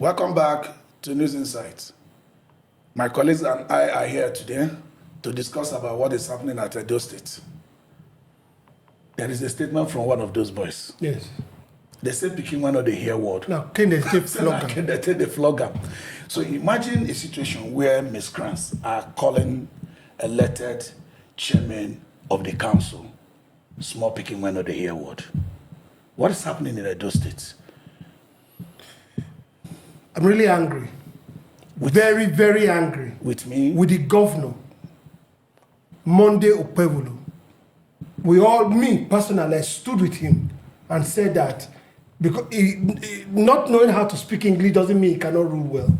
Welcome back to News Insights. My colleagues and I are here today to discuss about what is happening at Edo State. There is a statement from one of those boys. Yes. They say picking one of the hear word. Now, can they take flog? Can they take the flogger? So imagine a situation where miscreants are calling elected chairman of the council small picking one of the hear word. What is happening in Edo State? I'm really angry. Very, very angry. With me? With the governor, Monday Okpebholo. Me personally, I stood with him and said that because not knowing how to speak English doesn't mean he cannot rule well.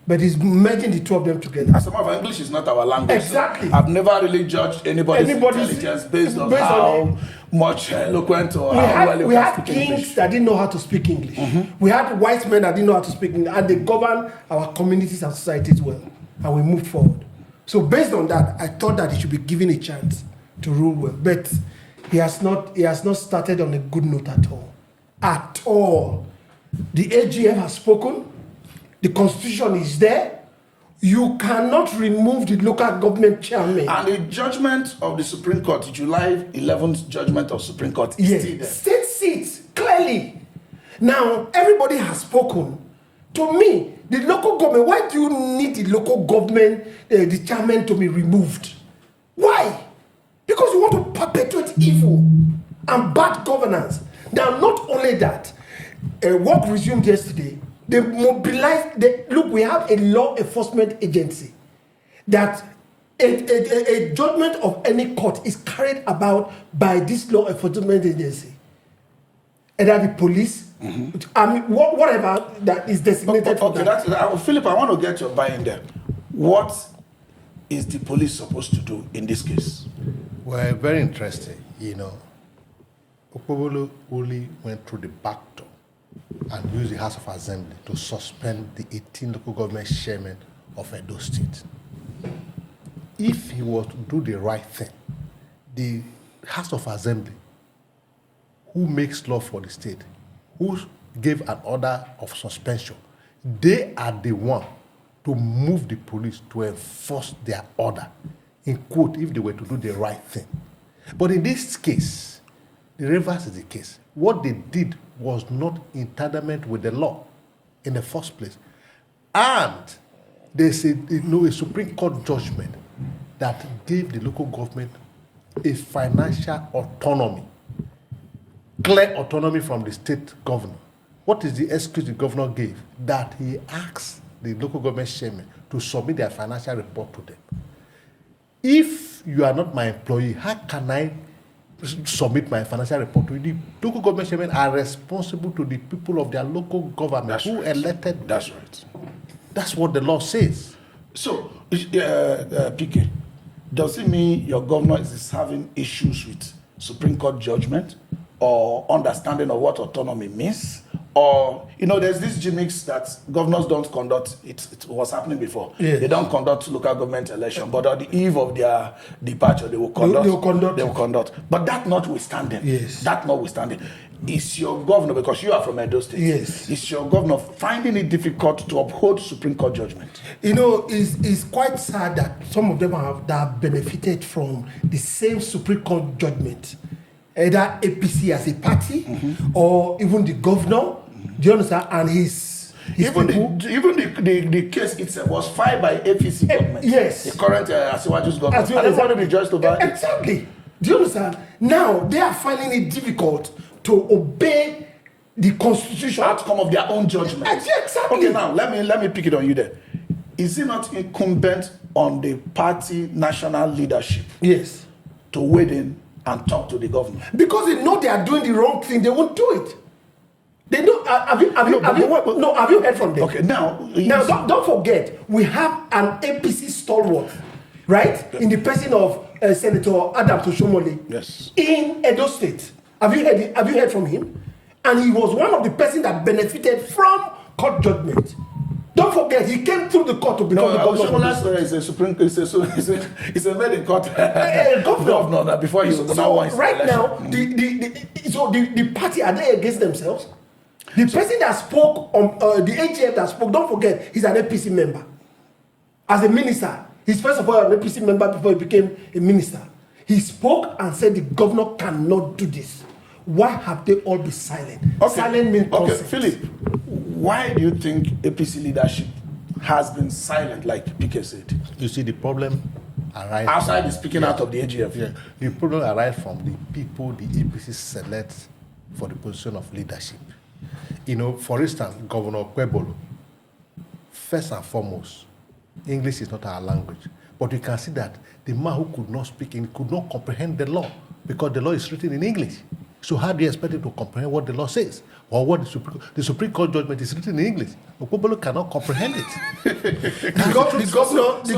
But he's merging the two of them together. As a matter of fact, English is not our language. Exactly. I've never really judged anybody's intelligence based on how much eloquent or how well we you had can speak kings English. that didn't know how to speak English. We had white men that didn't know how to speak English, and they govern our communities and societies well. And we moved forward. So based on that, I thought that he should be given a chance to rule well. But he has not started on a good note at all. At all. The AGM has spoken. The constitution is there. You cannot remove the local government chairman. And the judgment of the Supreme Court, July 11th judgment of Supreme Court, is still there. State seats, clearly. Now, everybody has spoken. To me, the local government, why do you need the local government, the chairman to be removed? Why? Because you want to perpetuate evil and bad governance. Now, not only that, work resumed yesterday. They mobilized. Look, we have a law enforcement agency that a judgment of any court is carried about by this law enforcement agency. Either the police, I mean, whatever that is designated for that. Philip, I want to get your buy-in there. What is the police supposed to do in this case? Well, very interesting. Okpebholo only went through the back door and used the House of Assembly to suspend the 18 local government chairmen of Edo State. If he was to do the right thing, the House of Assembly, who makes law for the state, who gave an order of suspension, they are the one to move the police to enforce their order, in quote, if they were to do the right thing. But in this case, the reverse is the case. What they did was not in entitlement with the law in the first place. And there's a Supreme Court judgment that gave the local government a financial autonomy, clear autonomy from the state governor. What is the excuse the governor gave? That he asked the local government chairman to submit their financial report to them. If you are not my employee, how can I submit my financial report to you? The local government chairmen are responsible to the people of their local government elected them. That's right. That's what the law says. So, PK, does it mean your governor is having issues with Supreme Court judgment or understanding of what autonomy means? Or, there's this gimmicks that governors don't conduct. It was happening before. Yes. They don't conduct local government election, but on the eve of their departure, they will conduct. But that notwithstanding, is your governor, because you are from Edo State, is your governor finding it difficult to uphold Supreme Court judgment? It's quite sad that some of them have benefited from the same Supreme Court judgment. Either APC as a party or even the governor, do you understand? And his the case itself was filed by APC government. Yes. The current Asiwaju's government. And everybody rejoiced over it. Exactly. Do you understand? Now they are finding it difficult to obey the constitution. Outcome of their own judgment. Exactly. Okay, now let me pick it on you there. Is it not incumbent on the party national leadership? Yes. To wade in and talk to the governor? Because they know they are doing the wrong thing, they won't do it. They know. Have you heard from them? Okay, now don't forget, we have an APC stalwart, right? In the person of Senator Adam Toshomole. Yes. In Edo State. Have you heard from him? And he was one of the persons that benefited from court judgment. Don't forget, he came through the court to become the governor. Is a made in court governor before he was now. Right now, the party, are they against themselves? The person that spoke on the AGF that spoke, don't forget, he's an APC member. As a minister, he's first of all an APC member before he became a minister. He spoke and said the governor cannot do this. Why have they all been silent? Okay. Silent means consent. Philip, why do you think APC leadership has been silent, like PK said? You see, the problem arises outside the speaking out of the AGF. Yeah, the problem arises from the people the APC select for the position of leadership. You know, for instance, Governor Okpebholo, first and foremost, English is not our language. But you can see that the man who could not speak English could not comprehend the law because the law is written in English. So how do you expect him to comprehend what the law says or what the Supreme Court judgment is written in English? Okpebholo cannot comprehend it. the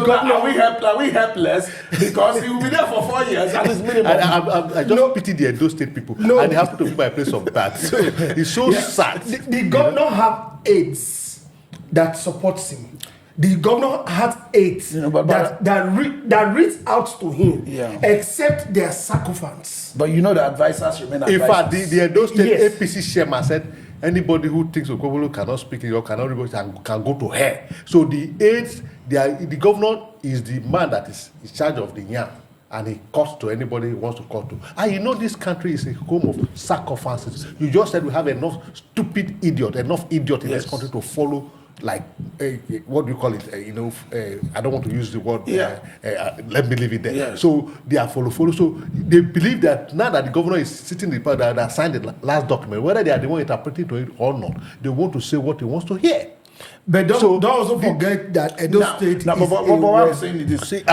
governor, are we helpless? Because he will be there for 4 years at his minimum. I just pity the Edo State people, and they have to be my place of that. So it's so sad. The governor have aides that supports him. The governor has aides that reach out to him, except their sycophants. But you know the advisors remain advisors. In fact, the Edo State APC chairman said anybody who thinks Okpebholo cannot speak or cannot read can go to hell. So the aides, the governor is the man that is in charge of the yam, and he cuts to anybody he wants to cut to. And you know this country is a home of sycophants. You just said we have enough idiot in this country to follow. Like, what do you call it? I don't want to use the word. Let me leave it there. Yeah. So they are follow. So they believe that now that the governor is sitting in the power that signed the last document, whether they are the one interpreting to it or not, they want to say what he wants to hear. But don't also forget that Edo State but what I'm saying is this.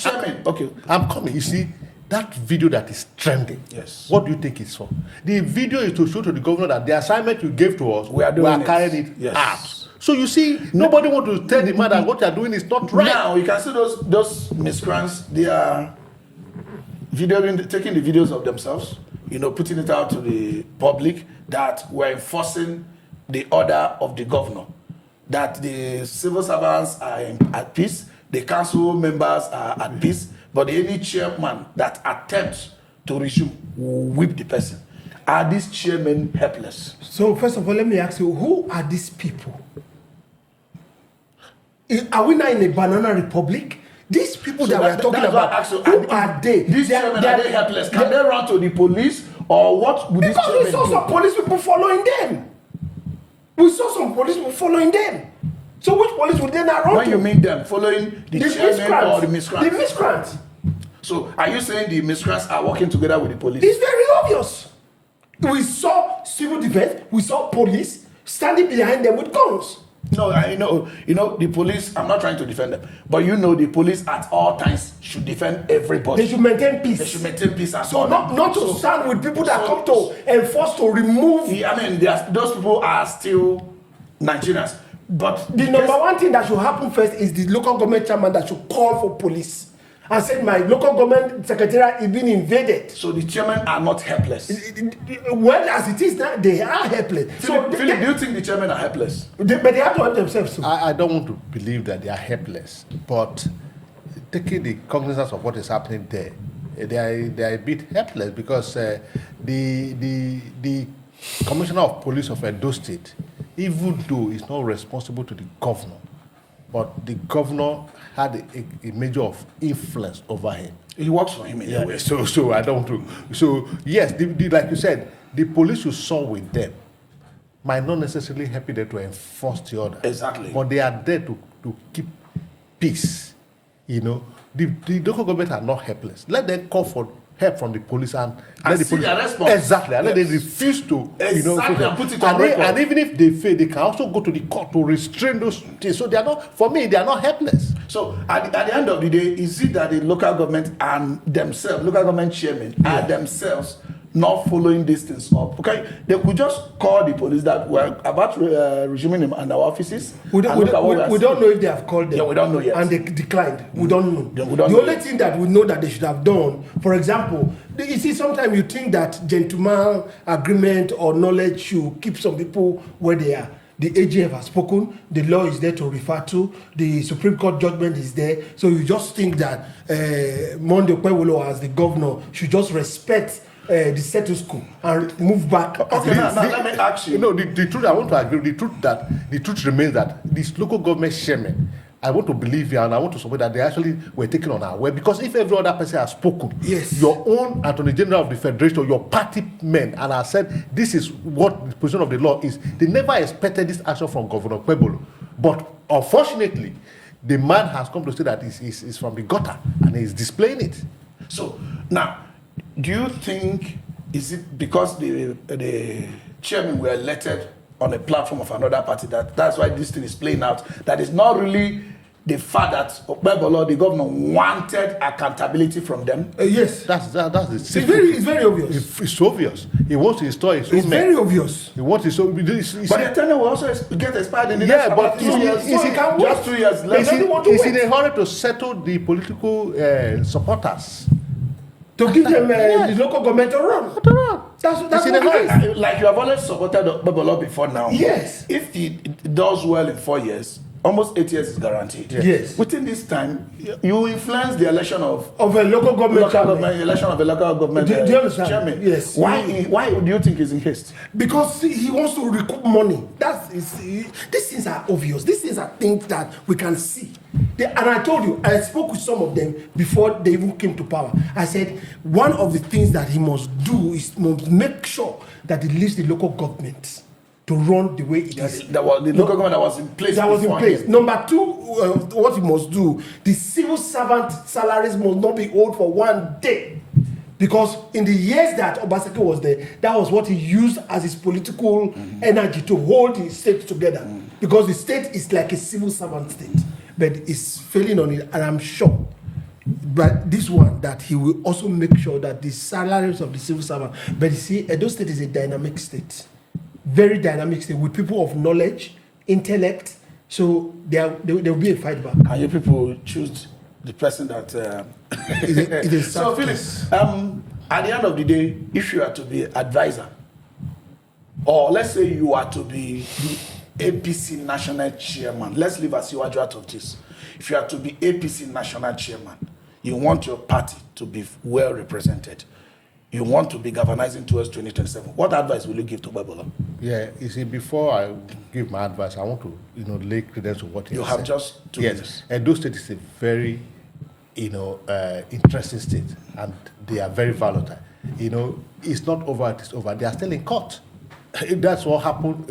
Chairman, okay, I'm coming. You see, that video that is trending, yes. What do you think it's for? The video is to show to the governor that the assignment you gave to us, we are carrying it out. So you see, nobody want to tell the man that what you are doing is not right. Now you can see those miscreants. They are taking the videos of themselves, putting it out to the public that we're enforcing the order of the governor, that the civil servants are at peace, the council members are at peace, but any chairman that attempts to resume will whip the person. Are these chairmen helpless? So first of all, let me ask you, who are these people? Are we now in a banana republic? These people that we're talking about, who are they? These chairmen, are they helpless? Can they run to the police or what would these chairmen do? Because we saw some police people following them. We saw some police people following them. So which police would they not run when to? You mean them following the chairman or the miscreants? The miscreants. So are you saying the miscreants are working together with the police? It's very obvious. We saw civil defense, we saw police standing behind them with guns. No, I know. The police, I'm not trying to defend them, but the police at all times should defend everybody. They should maintain peace. They should maintain peace at so all. Not to stand with people that come to enforce to remove. Those people are still Nigerians. But the number one thing that should happen first is the local government chairman that should call for police and say my local government secretariat is being invaded. So the chairmen are not helpless. Well, as it is now, they are helpless. Philip, do you think the chairmen are helpless? But they have to help themselves too. I don't want to believe that they are helpless, but taking the cognizance of what is happening there, they are a bit helpless because the commissioner of police of Edo State, even though he's not responsible to the governor, but the governor had a measure of influence over him. He works for him in a way. So I don't know. So yes, like you said, the police you saw with them might not necessarily help them to enforce the order. Exactly. But they are there to keep peace. The local government are not helpless. Let them call for help from the police and let the police response. Exactly. And let them refuse to put it on record. And even if they fail, they can also go to the court to restrain those things. So they are not helpless. So at the end of the day, is it that the local government and themselves, local government chairmen are themselves not following these things up? Okay, they could just call the police that we're about resuming them in our offices. We don't know if they have called them. Yeah, we don't know yet. And they declined. We don't know. The only thing that we know that they should have done, for example, you see, sometimes you think that gentleman agreement or knowledge should keep some people where they are. The AGF has spoken, the law is there to refer to, the Supreme Court judgment is there. So you just think that Monday Okpebholo as the governor should just respect the status quo and move back. Okay, now let me ask you. You know, the truth, I want to agree, the truth remains that these local government chairmen, I want to believe here and I want to support that they actually were taken on our way, because if every other person has spoken, Yes. your own Attorney General of the Federation, your party men, and has said this is what the position of the law is, they never expected this action from Governor Okpebholo. But unfortunately, the man has come to say that he's from the gutter and he's displaying it. So now, do you think is it because the chairman were elected on a platform of another party that's why this thing is playing out? That is not really the fact that Okpebholo, the governor, wanted accountability from them. Yes, That's the it's very obvious. It's obvious. He wants to install his own It's men. very obvious. He wants his own. But the tenure will also get expired in the Yeah, next but about 2 years. is he can just 2 years left. He's in a hurry to settle the political supporters. To give them the local government to run. That's It's in what a it is. hurry. Like you have always supported Okpebholo before now. Yes. If he does well in 4 years, almost 8 years is guaranteed. Yes. Within this time, you influence the election of Of a local government. election of a local government Do you understand? chairman. Yes. Why do you think he's in haste? Because he wants to recoup money. These things are obvious. These things are things that we can see. And I told you, I spoke with some of them before they even came to power. I said, one of the things that he must do is must make sure that he leaves the local government to run the way it is. That was the local government that was in place. That was in before place. him. Number two, what he must do, the civil servant salaries must not be owed for 1 day. Because in the years that Obaseki was there, that was what he used as his political energy to hold the state together. Because the state is like a civil servant state. But it's failing on it, and I'm sure. But this one, that he will also make sure that the salaries of the civil servant. But you see, Edo State is a dynamic state. Very dynamic state with people of knowledge, intellect. So there will be a fight back. And you people choose the person that. It is So, Phyllis, at the end of the day, if you are to be advisor, or let's say you are to be the APC national chairman, let's leave Asiwaju out of this. If you are to be APC national chairman, you want your party to be well represented. You want to be galvanizing towards 2027. What advice will you give to Okpebholo? Yeah, you see, before I give my advice, I want to, lay credence to what You he have said. just 2 Yes, minutes. Edo State is a very, interesting state, and they are very volatile. It's not over; it is over. They are still in court. That's what happened.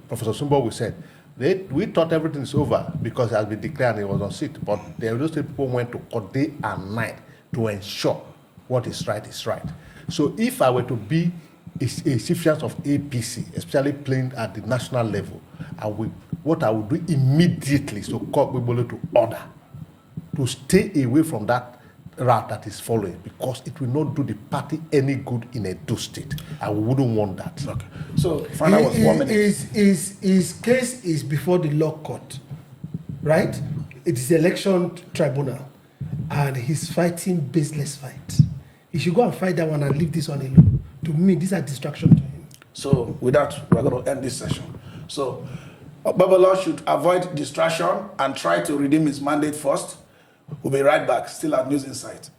Professor Sumbo said. We thought everything is over because it has been declared and it was on seat. But the Edo State people went to court day and night to ensure what is right is right. So if I were to be a recipient of APC, especially playing at the national level, what I would do immediately is to call Okpebholo to order, to stay away from that route that is following, because it will not do the party any good in Edo State. I wouldn't want that. Okay. So, final was 1 minute. His case is before the law court, right? It is election tribunal, and he's fighting baseless fight. He should go and fight that one and leave this one alone. To me, these are distraction to him. So, with that, we're going to end this session. So, Okpebholo should avoid distraction and try to redeem his mandate first. We'll be right back, still at News Insight.